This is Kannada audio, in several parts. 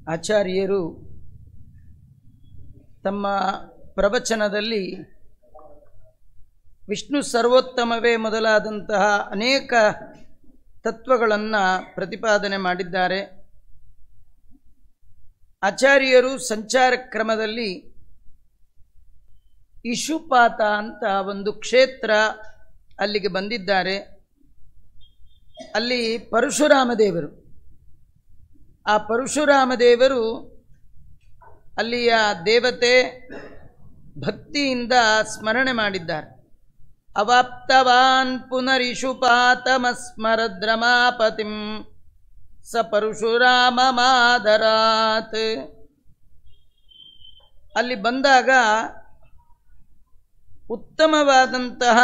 ಆಚಾರ್ಯರು ತಮ್ಮ ಪ್ರವಚನದಲ್ಲಿ ವಿಷ್ಣು ಸರ್ವೋತ್ತಮವೇ ಮೊದಲಾದಂತಹ ಅನೇಕ ತತ್ವಗಳನ್ನು ಪ್ರತಿಪಾದನೆ ಮಾಡಿದ್ದಾರೆ. ಆಚಾರ್ಯರು ಸಂಚಾರ ಕ್ರಮದಲ್ಲಿ ಇಶುಪಾತ ಅಂತ ಒಂದು ಕ್ಷೇತ್ರ ಅಲ್ಲಿಗೆ ಬಂದಿದ್ದಾರೆ. ಅಲ್ಲಿ ಪರಶುರಾಮ ದೇವರು, ಆ ಪರಶುರಾಮ ದೇವರು ಅಲ್ಲಿಯ ದೇವತೆ ಭಕ್ತಿಯಿಂದ ಸ್ಮರಣೆ ಮಾಡಿದ್ದಾರೆ. ಅವಾಪ್ತವಾನ್ ಪುನರಿಶುಪಾತಮಸ್ಮರದ್ರಮಾಪತಿಂ ಸ ಪರಶುರಾಮ ಮಾದರಾತ್. ಅಲ್ಲಿ ಬಂದಾಗ ಉತ್ತಮವಾದಂತಹ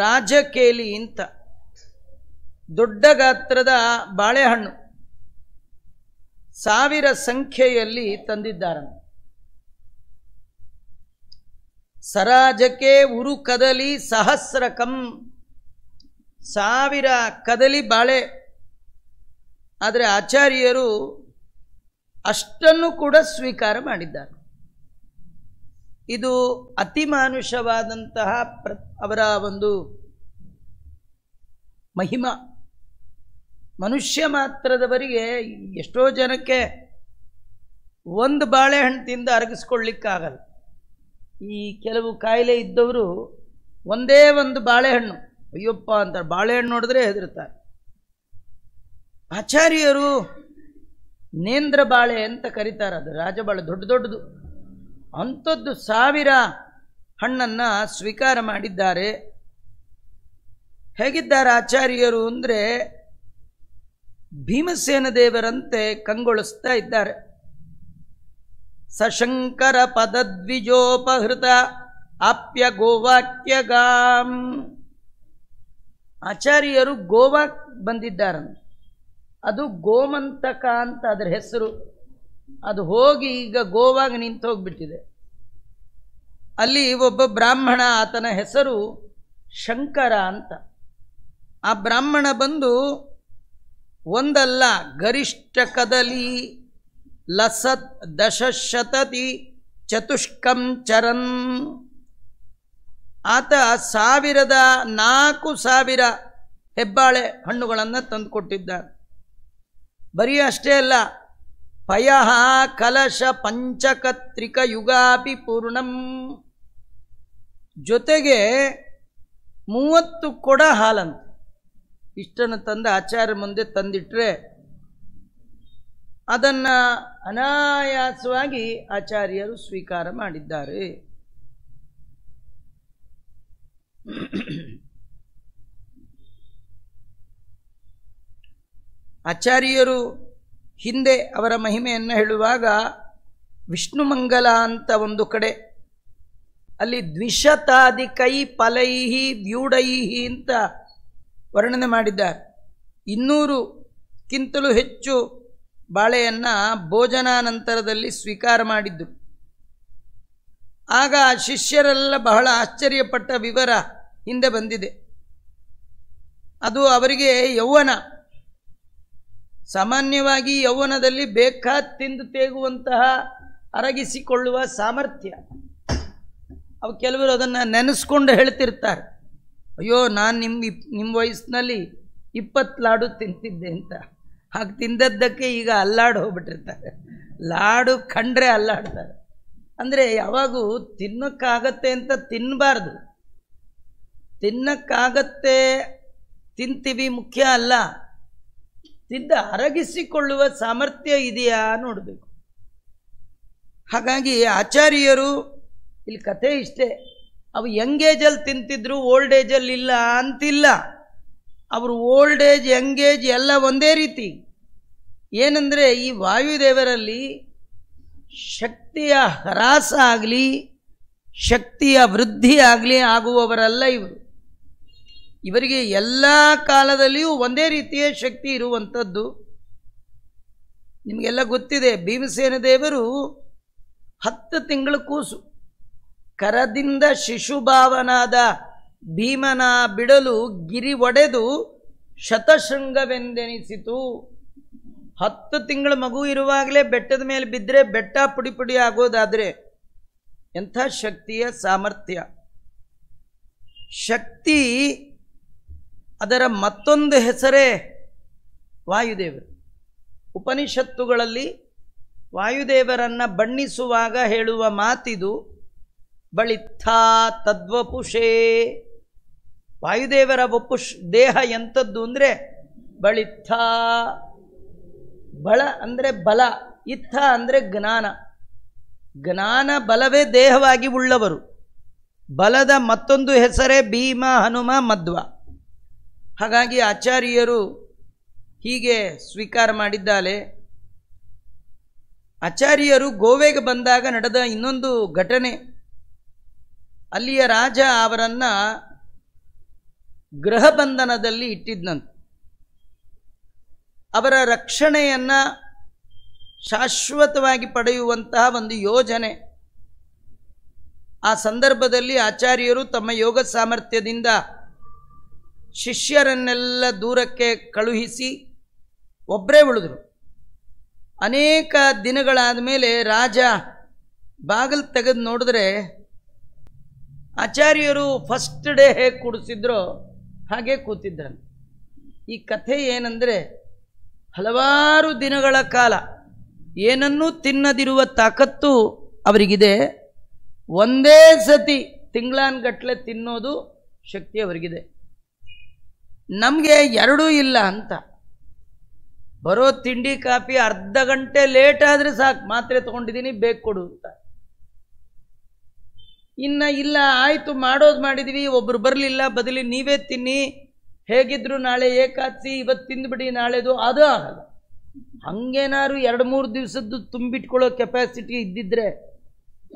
ರಾಜಕೇಲಿ ಅಂತ ದೊಡ್ಡ ಗಾತ್ರದ ಬಾಳೆಹಣ್ಣು 1000 ಸಂಖ್ಯೆಯಲ್ಲಿ ತಂದಿದ್ದಾರೆ. ಸರಾಜಕ್ಕೆ ಉರು ಕದಲಿ ಸಹಸ್ರಕಂ, 1000 ಕದಲಿ ಬಾಳೆ. ಆದರೆ ಆಚಾರ್ಯರು ಅಷ್ಟನ್ನು ಕೂಡ ಸ್ವೀಕಾರ ಮಾಡಿದ್ದಾರೆ. ಇದು ಅತಿಮಾನುಷವಾದಂತಹ ಅವರ ಒಂದು ಮಹಿಮಾ. ಮನುಷ್ಯ ಮಾತ್ರದವರಿಗೆ ಎಷ್ಟೋ ಜನಕ್ಕೆ ಒಂದು ಬಾಳೆಹಣ್ಣು ತಿಂದು ಅರಗಿಸ್ಕೊಳ್ಳಿಕ್ಕಾಗಲ್ಲ. ಈ ಕೆಲವು ಕಾಯಿಲೆ ಇದ್ದವರು ಒಂದೇ ಒಂದು ಬಾಳೆಹಣ್ಣು ಅಯ್ಯಪ್ಪ ಅಂತಾರೆ, ಬಾಳೆಹಣ್ಣು ನೋಡಿದ್ರೆ ಹೆದರ್ತಾರೆ. ಆಚಾರ್ಯರು ನೇಂದ್ರ ಬಾಳೆ ಅಂತ ಕರೀತಾರೆ, ಅದು ರಾಜಬಾಳೆ, ದೊಡ್ಡ ದೊಡ್ಡದು. ಅಂಥದ್ದು 1000 ಹಣ್ಣನ್ನು ಸ್ವೀಕಾರ ಮಾಡಿದ್ದಾರೆ. ಹೇಗಿದ್ದಾರೆ ಆಚಾರ್ಯರು ಅಂದರೆ ಭೀಮಸೇನ ದೇವರಂತೆ ಕಂಗೊಳಿಸ್ತಾ ಇದ್ದಾರೆ. ಸಶಂಕರ ಪದದ್ವಿಜೋಪಹೃತ ಆಪ್ಯ ಗೋವಾಕ್ಯಗಾಂ. ಆಚಾರ್ಯರು ಗೋವಾಕ್ ಬಂದಿದ್ದಾರಂತೆ. ಅದು ಗೋಮಂತಕ ಅಂತ ಅದರ ಹೆಸರು. ಅದು ಹೋಗಿ ಈಗ ಗೋವಾಗ ನಿಂತು ಹೋಗ್ಬಿಟ್ಟಿದೆ. ಅಲ್ಲಿ ಒಬ್ಬ ಬ್ರಾಹ್ಮಣ, ಆತನ ಹೆಸರು ಶಂಕರ ಅಂತ. ಆ ಬ್ರಾಹ್ಮಣ ಬಂದು ಒಂದಲ್ಲ ಗರಿಷ್ಠ ಕದಲಿ ಲಸತ್ ದಶಶತತಿ ಚತುಷ್ಕಂ ಚರನ್. ಆತ 4000 ಹೆಬ್ಬಾಳೆ ಹಣ್ಣುಗಳನ್ನು ತಂದುಕೊಟ್ಟಿದ್ದಾನೆ. ಬರೀ ಅಷ್ಟೇ ಅಲ್ಲ, ಪಯಃ ಕಲಶ ಪಂಚಕತ್ರಿಕ ಯುಗಾಪಿ ಪೂರ್ಣಂ. ಜೊತೆಗೆ 30 ಕೊಡ ಹಾಲಂತ. ಇಷ್ಟನ್ನು ತಂದು ಆಚಾರ್ಯ ಮುಂದೆ ತಂದಿಟ್ರೆ ಅದನ್ನು ಅನಾಯಾಸವಾಗಿ ಆಚಾರ್ಯರು ಸ್ವೀಕಾರ ಮಾಡಿದ್ದಾರೆ. ಆಚಾರ್ಯರು ಹಿಂದೆ ಅವರ ಮಹಿಮೆಯನ್ನು ಹೇಳುವಾಗ ವಿಷ್ಣು ಮಂಗಲ ಅಂತ ಒಂದು ಕಡೆ, ಅಲ್ಲಿ ದ್ವಿಶತಾಧಿಕೈ ಫಲೈಹಿ ವ್ಯೂಢೈಹಿ ಅಂತ ವರ್ಣನೆ ಮಾಡಿದ್ದಾರೆ. 200ಕ್ಕಿಂತಲೂ ಹೆಚ್ಚು ಬಾಳೆಯನ್ನು ಭೋಜನಾನಂತರದಲ್ಲಿ ಸ್ವೀಕಾರ ಮಾಡಿದ್ದು. ಆಗ ಶಿಷ್ಯರೆಲ್ಲ ಬಹಳ ಆಶ್ಚರ್ಯಪಟ್ಟ ವಿವರ ಹಿಂದೆ ಬಂದಿದೆ. ಅದು ಅವರಿಗೆ ಯೌವನ. ಸಾಮಾನ್ಯವಾಗಿ ಯೌವನದಲ್ಲಿ ಬೇಕಾದ ತಿಂದು ತೇಗುವಂತಹ ಅರಗಿಸಿಕೊಳ್ಳುವ ಸಾಮರ್ಥ್ಯ. ಅವು ಕೆಲವರು ಅದನ್ನು ನೆನೆಸ್ಕೊಂಡು ಹೇಳ್ತಿರ್ತಾರೆ, ಅಯ್ಯೋ ನಾನು ನಿಮ್ಮ ವಯಸ್ಸಿನಲ್ಲಿ 20 ಲಾಡು ತಿಂತಿದ್ದೆ ಅಂತ. ಹಾಗೆ ತಿಂದದ್ದಕ್ಕೆ ಈಗ ಅಲ್ಲಾಡು ಹೋಗ್ಬಿಟ್ಟಿರ್ತಾರೆ. ಲಾಡು ಕಂಡ್ರೆ ಅಲ್ಲಾಡ್ತಾರೆ. ಅಂದರೆ ಯಾವಾಗೂ ತಿನ್ನೋಕ್ಕಾಗತ್ತೆ ಅಂತ ತಿನ್ನಬಾರ್ದು. ತಿನ್ನಕ್ಕಾಗತ್ತೆ ತಿಂತೀವಿ ಮುಖ್ಯ ಅಲ್ಲ, ತಿಂದ ಅರಗಿಸಿಕೊಳ್ಳುವ ಸಾಮರ್ಥ್ಯ ಇದೆಯಾ ನೋಡಬೇಕು. ಹಾಗಾಗಿ ಆಚಾರ್ಯರು ಇಲ್ಲಿ ಕಥೆ ಇಷ್ಟೇ, ಅವು ಯಂಗ್ ಏಜಲ್ಲಿ ತಿಂತಿದ್ರು, ಓಲ್ಡ್ ಏಜಲ್ಲಿ ಇಲ್ಲ ಅಂತಿಲ್ಲ. ಅವರು ಓಲ್ಡ್ ಏಜ್ ಯಂಗ್ ಏಜ್ ಎಲ್ಲ ಒಂದೇ ರೀತಿ. ಏನಂದರೆ ಈ ವಾಯುದೇವರಲ್ಲಿ ಶಕ್ತಿಯ ಹ್ರಾಸ ಆಗಲಿ ಶಕ್ತಿಯ ವೃದ್ಧಿ ಆಗಲಿ ಆಗುವವರಲ್ಲ ಇವರು. ಇವರಿಗೆ ಎಲ್ಲ ಕಾಲದಲ್ಲಿಯೂ ಒಂದೇ ರೀತಿಯ ಶಕ್ತಿ ಇರುವಂಥದ್ದು. ನಿಮಗೆಲ್ಲ ಗೊತ್ತಿದೆ, ಭೀಮಸೇನ ದೇವರು 10 ತಿಂಗಳ ಕೂಸು. ಕರದಿಂದ ಶಿಶುಭಾವನಾದ ಭೀಮನ ಬಿಡಲು ಗಿರಿ ಒಡೆದು ಶತಶೃಂಗವೆಂದೆನಿಸಿತು. 10 ತಿಂಗಳ ಮಗು ಇರುವಾಗಲೇ ಬೆಟ್ಟದ ಮೇಲೆ ಬಿದ್ದರೆ ಬೆಟ್ಟ ಪುಡಿ ಪುಡಿ ಆಗೋದಾದರೆ ಎಂಥ ಶಕ್ತಿಯ ಸಾಮರ್ಥ್ಯ. ಶಕ್ತಿ ಅದರ ಮತ್ತೊಂದು ಹೆಸರೇ ವಾಯುದೇವರು. ಉಪನಿಷತ್ತುಗಳಲ್ಲಿ ವಾಯುದೇವರನ್ನು ಬಣ್ಣಿಸುವಾಗ ಹೇಳುವ ಮಾತಿದು, ಬಳಿತ್ಥಾ ತದ್ವಪುಷೇ. ವಾಯುದೇವರ ದೇಹ ಎಂಥದ್ದು ಅಂದರೆ ಬಳಿತ್ಥಾ. ಬಳ ಅಂದರೆ ಬಲ, ಇತ್ಥ ಅಂದರೆ ಜ್ಞಾನ. ಜ್ಞಾನ ಬಲವೇ ದೇಹವಾಗಿ ಉಳ್ಳವರು. ಬಲದ ಮತ್ತೊಂದು ಹೆಸರೇ ಭೀಮ, ಹನುಮ, ಮಧ್ವ. ಹಾಗಾಗಿ ಆಚಾರ್ಯರು ಹೀಗೆ ಸ್ವೀಕಾರ ಮಾಡಿದ್ದಾರೆ. ಆಚಾರ್ಯರು ಗೋವೆಗೆ ಬಂದಾಗ ನಡೆದ ಇನ್ನೊಂದು ಘಟನೆ, ಅಲ್ಲಿಯ ರಾಜ ಅವರನ್ನು ಗೃಹ ಬಂಧನದಲ್ಲಿ ಇಟ್ಟಿದ್ದಂತೆ. ಅವರ ರಕ್ಷಣೆಯನ್ನು ಶಾಶ್ವತವಾಗಿ ಪಡೆಯುವಂತಹ ಒಂದು ಯೋಜನೆ. ಆ ಸಂದರ್ಭದಲ್ಲಿ ಆಚಾರ್ಯರು ತಮ್ಮ ಯೋಗ ಸಾಮರ್ಥ್ಯದಿಂದ ಶಿಷ್ಯರನ್ನೆಲ್ಲ ದೂರಕ್ಕೆ ಕಳುಹಿಸಿ ಒಬ್ಬರೇ ಉಳಿದ್ರು. ಅನೇಕ ದಿನಗಳಾದ ಮೇಲೆ ರಾಜ ಬಾಗಿಲು ತೆಗೆದು ನೋಡಿದ್ರೆ ಆಚಾರ್ಯರು ಫಸ್ಟ್ ಡೇ ಹೇಗೆ ಕೂಡಿಸಿದ್ರೋ ಹಾಗೆ ಕೂತಿದ್ರಂತೆ. ಈ ಕಥೆ ಏನಂದರೆ, ಹಲವಾರು ದಿನಗಳ ಕಾಲ ಏನನ್ನೂ ತಿನ್ನದಿರುವ ತಾಕತ್ತು ಅವರಿಗಿದೆ. ಒಂದೇ ಸತಿ ತಿಂಗಳಾನ್ಗಟ್ಟಲೆ ತಿನ್ನೋದು ಶಕ್ತಿ ಅವರಿಗಿದೆ. ನಮಗೆ ಎರಡೂ ಇಲ್ಲ ಅಂತ. ಬರೋ ತಿಂಡಿ ಕಾಫಿ ಅರ್ಧ ಗಂಟೆ ಲೇಟ್ ಆದರೆ ಸಾಕು, ಮಾತ್ರೆ ತೊಗೊಂಡಿದ್ದೀನಿ ಬೇಕು ಕೊಡು ಅಂತ. ಇನ್ನು ಇಲ್ಲ, ಆಯಿತು ಮಾಡೋದು ಮಾಡಿದ್ವಿ, ಒಬ್ಬರು ಬರಲಿಲ್ಲ, ಬದಲಿ ನೀವೇ ತಿನ್ನಿ, ಹೇಗಿದ್ರು ನಾಳೆ ಏಕಾದಶಿ, ಇವತ್ತು ತಿಂದುಬಿಡಿ ನಾಳೆದು, ಅದು ಆಗಲ್ಲ. ಹಂಗೇನಾದ್ರು 2-3 ದಿವಸದ್ದು ತುಂಬಿಟ್ಕೊಳ್ಳೋ ಕೆಪಾಸಿಟಿ ಇದ್ದಿದ್ರೆ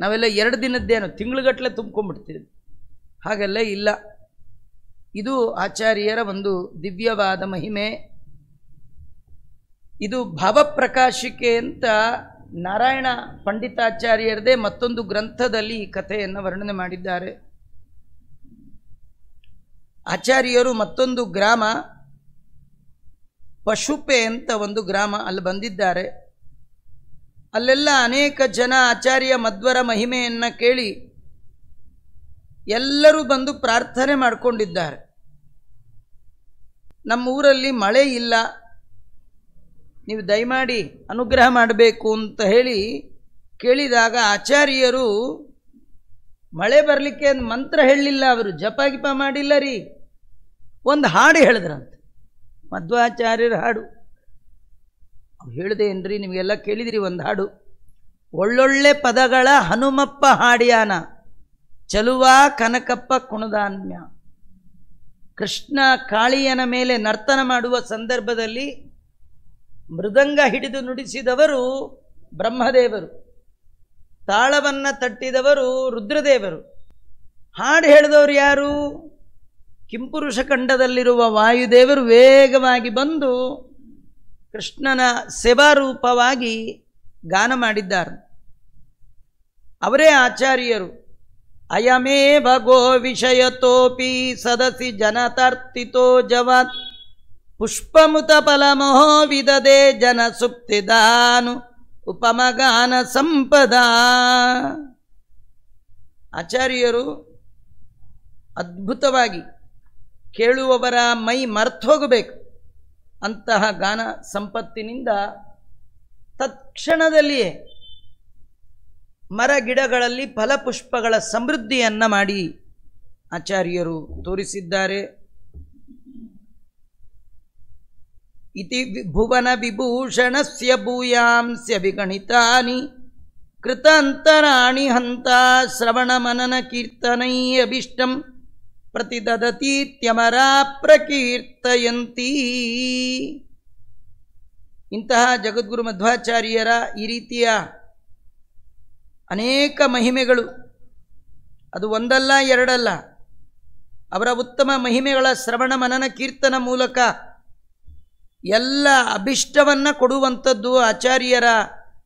ನಾವೆಲ್ಲ 2 ದಿನದ್ದೇನೋ ತಿಂಗಳುಗಟ್ಟಲೆ ತುಂಬ್ಕೊಂಡ್ಬಿಡ್ತೀವಿ. ಹಾಗೆಲ್ಲ ಇಲ್ಲ. ಇದು ಆಚಾರ್ಯರ ಒಂದು ದಿವ್ಯವಾದ ಮಹಿಮೆ. ಇದು ಭಾವಪ್ರಕಾಶಿಕೆ ಅಂತ ನಾರಾಯಣ ಪಂಡಿತಾಚಾರ್ಯರದೇ ಮತ್ತೊಂದು ಗ್ರಂಥದಲ್ಲಿ ಈ ಕಥೆಯನ್ನು ವರ್ಣನೆ ಮಾಡಿದ್ದಾರೆ. ಆಚಾರ್ಯರು ಮತ್ತೊಂದು ಗ್ರಾಮ ಪಶುಪೆ ಅಂತ ಒಂದು ಗ್ರಾಮ, ಅಲ್ಲಿ ಬಂದಿದ್ದಾರೆ. ಅಲ್ಲೆಲ್ಲ ಅನೇಕ ಜನ ಆಚಾರ್ಯ ಮಧ್ವರ ಮಹಿಮೆಯನ್ನು ಕೇಳಿ ಎಲ್ಲರೂ ಬಂದು ಪ್ರಾರ್ಥನೆ ಮಾಡಿಕೊಂಡಿದ್ದಾರೆ. ನಮ್ಮ ಊರಲ್ಲಿ ಮಳೆ ಇಲ್ಲ, ನೀವು ದಯಮಾಡಿ ಅನುಗ್ರಹ ಮಾಡಬೇಕು ಅಂತ ಹೇಳಿ ಕೇಳಿದಾಗ ಆಚಾರ್ಯರು ಮಳೆ ಬರಲಿಕ್ಕೆ ಮಂತ್ರ ಹೇಳಲಿಲ್ಲ, ಅವರು ಜಪ ಗಿಪ ಮಾಡಿಲ್ಲ ರೀ, ಒಂದು ಹಾಡು ಹೇಳಿದ್ರಂತೆ, ಮಧ್ವಾಚಾರ್ಯರ ಹಾಡು. ಹೇಳಿದೆ ಏನ್ರಿ, ನಿಮಗೆಲ್ಲ ಕೇಳಿದಿರಿ ಒಂದು ಹಾಡು. ಒಳ್ಳೊಳ್ಳೆ ಪದಗಳ ಹನುಮಪ್ಪ ಹಾಡ್ಯಾನ, ಚಲುವ ಕನಕಪ್ಪ ಕುಣದಾನ್ಯ. ಕೃಷ್ಣ ಕಾಳಿಯನ ಮೇಲೆ ನರ್ತನ ಮಾಡುವ ಸಂದರ್ಭದಲ್ಲಿ ಮೃದಂಗ ಹಿಡಿದು ನುಡಿಸಿದವರು ಬ್ರಹ್ಮದೇವರು, ತಾಳವನ್ನು ತಟ್ಟಿದವರು ರುದ್ರದೇವರು. ಹಾಡು ಹೇಳಿದವರು ಯಾರು? ಕಿಂಪುರುಷ ಖಂಡದಲ್ಲಿರುವ ವಾಯುದೇವರು ವೇಗವಾಗಿ ಬಂದು ಕೃಷ್ಣನ ಸೇವಾರೂಪವಾಗಿ ಗಾನ ಮಾಡಿದ್ದಾರೆ. ಅವರೇ ಆಚಾರ್ಯರು. ಅಯಮೇವ ಗೋ ವಿಷಯತೋಪಿ ಸದಸಿ ಜನತಾರ್ತಿತೋ ಜವಾತ್ ಪುಷ್ಪಮುತ ಫಲಮೋಹೋ ವಿದದೆ ಜನ ಸುಪ್ತಿದಾನು ಉಪಮಗಾನ ಸಂಪದಾ. ಆಚಾರ್ಯರು ಅದ್ಭುತವಾಗಿ ಕೇಳುವವರ ಮೈ ಮರ್ತೋಗಬೇಕು ಅಂತಹ ಗಾನ ಸಂಪತ್ತಿನಿಂದ ತತ್ಕ್ಷಣದಲ್ಲಿಯೇ ಮರ ಗಿಡಗಳಲ್ಲಿ ಫಲಪುಷ್ಪಗಳ ಸಮೃದ್ಧಿಯನ್ನು ಮಾಡಿ ಆಚಾರ್ಯರು ತೋರಿಸಿದ್ದಾರೆ. ಇತಿ ಭುವನ ವಿಭೂಷಣಸ್ಯ ಭೂಯಾಂಸ್ಯ ವಿಗಣಿತಾನಿ ಕೃತಾಂತರಾಣಿ ಹಂತ ಶ್ರವಣ ಮನನ ಕೀರ್ತನೈ ಅಭಿಷ್ಟಂ ಪ್ರತಿದದತೀತ್ಯಮರ ಪ್ರಕೀರ್ತಯಂತಿ. ಇಂತಹ ಜಗದ್ಗುರು ಮಧ್ವಾಚಾರ್ಯರ ಈ ರೀತಿಯ ಅನೇಕ ಮಹಿಮೆಗಳು, ಅದು ಒಂದಲ್ಲ ಎರಡಲ್ಲ, ಅವರ ಉತ್ತಮ ಮಹಿಮೆಗಳ ಶ್ರವಣ ಮನನ ಕೀರ್ತನ ಮೂಲಕ ಎಲ್ಲ ಅಭಿಷ್ಟವನ್ನು ಕೊಡುವಂಥದ್ದು ಆಚಾರ್ಯರ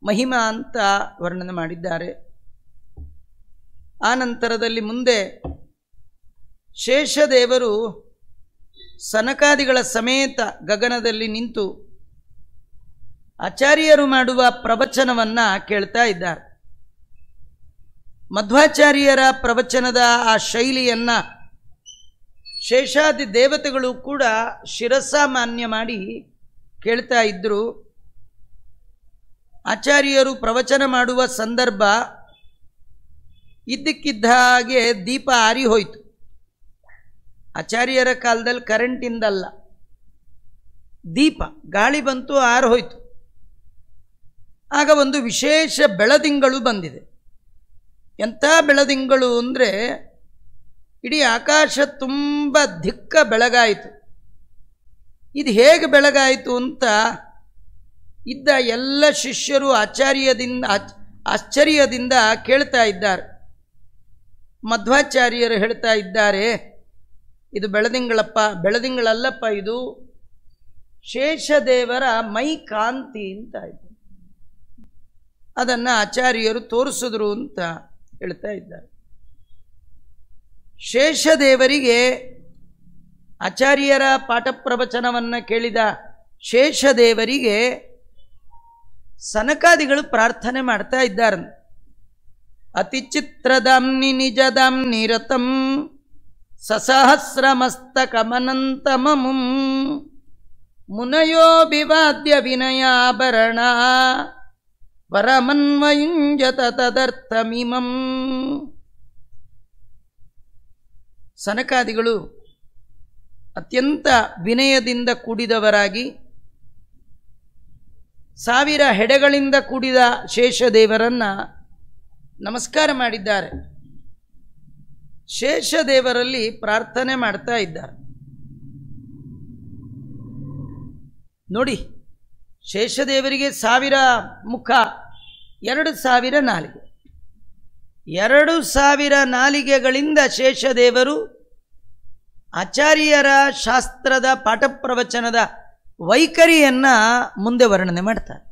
ಮಹಿಮಾ ಅಂತ ವರ್ಣನೆ ಮಾಡಿದ್ದಾರೆ. ಆ ನಂತರದಲ್ಲಿ ಮುಂದೆ ಶೇಷದೇವರು ಸನಕಾದಿಗಳ ಸಮೇತ ಗಗನದಲ್ಲಿ ನಿಂತು ಆಚಾರ್ಯರು ಮಾಡುವ ಪ್ರವಚನವನ್ನು ಕೇಳ್ತಾ ಇದ್ದಾರೆ. ಮಧ್ವಾಚಾರ್ಯರ ಪ್ರವಚನದ ಆ ಶೈಲಿಯನ್ನು ಶೇಷಾದಿ ದೇವತೆಗಳು ಕೂಡ ಶಿರಸಾಮಾನ್ಯ ಮಾಡಿ ಕೇಳ್ತಾ ಇದ್ದರು. ಆಚಾರ್ಯರು ಪ್ರವಚನ ಮಾಡುವ ಸಂದರ್ಭ ಇದ್ದಕ್ಕಿದ್ದ ಹಾಗೆ ದೀಪ ಆರಿ ಹೋಯಿತು. ಆಚಾರ್ಯರ ಕಾಲದಲ್ಲಿ ಕರೆಂಟಿಂದಲ್ಲ, ದೀಪ ಗಾಳಿ ಬಂತು, ಆರು ಹೋಯಿತು. ಆಗ ಒಂದು ವಿಶೇಷ ಬೆಳದಿಂಗಳು ಬಂದಿದೆ. ಎಂಥ ಬೆಳದಿಂಗಳು ಅಂದರೆ ಇಡೀ ಆಕಾಶ ತುಂಬ ದಿಕ್ಕ ಬೆಳಗಾಯಿತು. ಇದು ಹೇಗೆ ಬೆಳಗಾಯಿತು ಅಂತ ಇದ್ದ ಎಲ್ಲ ಶಿಷ್ಯರು ಆಶ್ಚರ್ಯದಿಂದ ಕೇಳ್ತಾ ಇದ್ದಾರೆ. ಮಧ್ವಾಚಾರ್ಯರು ಹೇಳ್ತಾ ಇದ್ದಾರೆ, ಇದು ಬೆಳದಿಂಗಳಲ್ಲಪ್ಪ, ಇದು ಶೇಷದೇವರ ಮೈ ಕಾಂತಿ ಅಂತ ಆಯಿತು. ಅದನ್ನು ಆಚಾರ್ಯರು ತೋರಿಸಿದ್ರು ಅಂತ ಹೇಳ್ತಾ ಇದ್ದಾರೆ. ಶೇಷದೇವರಿಗೆ ಆಚಾರ್ಯರ ಪಾಠ ಪ್ರವಚನವನ್ನು ಕೇಳಿದ ಶೇಷದೇವರಿಗೆ ಸನಕಾದಿಗಳು ಪ್ರಾರ್ಥನೆ ಮಾಡ್ತಾ ಇದ್ದಾರೆ. ಅತಿಚಿತ್ರದಾಮ್ನಿ ನಿಜದಾಮ್ನಿ ರಥಂ ಸಸಹಸ್ರಮಸ್ತಕಮನಂತಮಮುಂ ಮುನಯೋ ವಿವಾದ್ಯ ವಿನಯಾಭರಣ ಪರಮನ್ವಯುಂಜತ ತದರ್ಥಮಿಮಂ. ಸನಕಾದಿಗಳು ಅತ್ಯಂತ ವಿನಯದಿಂದ ಕೂಡಿದವರಾಗಿ 1000 ಹೆಡೆಗಳಿಂದ ಕೂಡಿದ ಶೇಷದೇವರನ್ನು ನಮಸ್ಕಾರ ಮಾಡಿದ್ದಾರೆ. ಶೇಷದೇವರಲ್ಲಿ ಪ್ರಾರ್ಥನೆ ಮಾಡ್ತಾ ಇದ್ದಾರೆ. ನೋಡಿ, ಶೇಷದೇವರಿಗೆ 1000 ಮುಖ, 2000 ನಾಲಿಗೆ. 2000 ನಾಲಿಗೆಗಳಿಂದ ಶೇಷದೇವರು ಆಚಾರ್ಯರ ಶಾಸ್ತ್ರದ ಪಾಠ ಪ್ರವಚನದ ವೈಖರಿಯನ್ನು ಮುಂದೆ ವರ್ಣನೆ ಮಾಡ್ತಾರೆ.